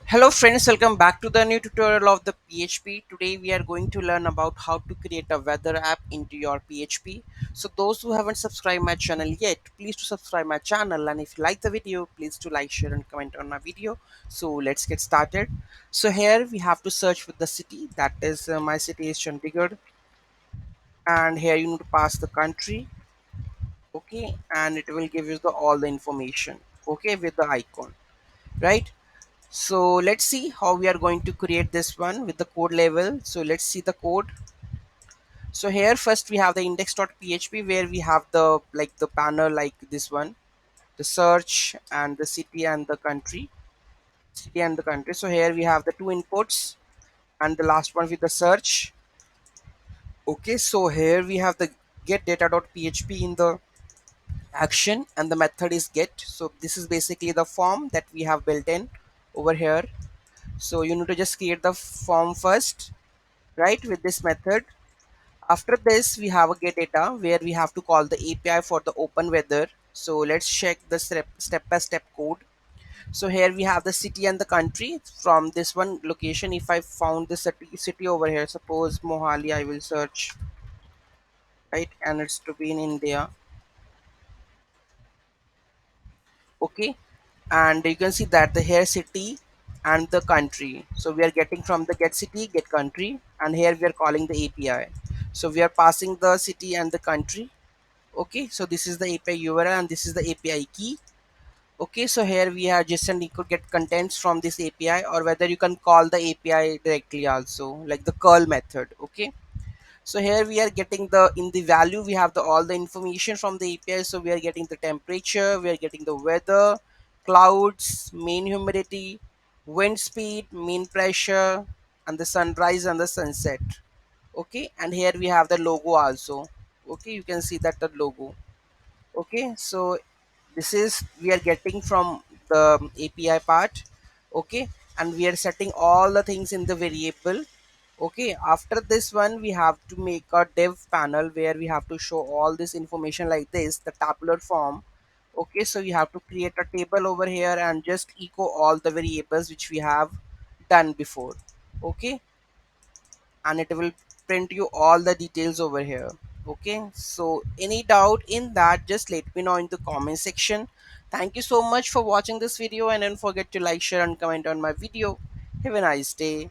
Hello friends, welcome back to the new tutorial of the PHP. Today we are going to learn about how to create a weather app into your PHP. So those who haven't subscribed my channel yet, please to subscribe my channel, and if you like the video, please to like, share and comment on my video. So let's get started. So here we have to search for the city, that is my city is Chandigarh, and here you need to pass the country, okay, and it will give you all the information, okay, with the icon, right? So let's see how we are going to create this one with the code level. So let's see the code. So here first we have the index.php where we have the the panel like this one, the search and the city and the country. So here we have the two inputs and the last one with the search. Okay, so here we have the get data.php in the action and the method is get. So this is basically the form that we have built in over here. So you need to just create the form first, right, with this method. After this we have a get data where we have to call the API for the open weather. So let's check the step-by-step code. So here we have the city and the country. From this one location, if I found the city over here, suppose Mohali, I will search, right, and it's to be in India. Okay, and you can see that the here city and the country, so we are getting from the get city get country, and here we are calling the API. So we are passing the city and the country. Okay, so this is the API URL and this is the API key. Okay, so here we are JSON, you could get contents from this API, or whether you can call the API directly also, like the curl method. Okay, so here we are getting the in the value we have the all the information from the API. So we are getting the temperature, we are getting the weather, clouds, mean humidity, wind speed, mean pressure, and the sunrise and the sunset. Okay, and here we have the logo also. Okay, you can see that the logo. Okay, so this is we are getting from the API part. Okay, and we are setting all the things in the variable. Okay, after this one we have to make a div panel where we have to show all this information like this, the tabular form. Okay, so you have to create a table over here and just echo all the variables which we have done before. Okay, and it will print you all the details over here. Okay, so any doubt in that, just let me know in the comment section. Thank you so much for watching this video, and don't forget to like, share and comment on my video. Have a nice day.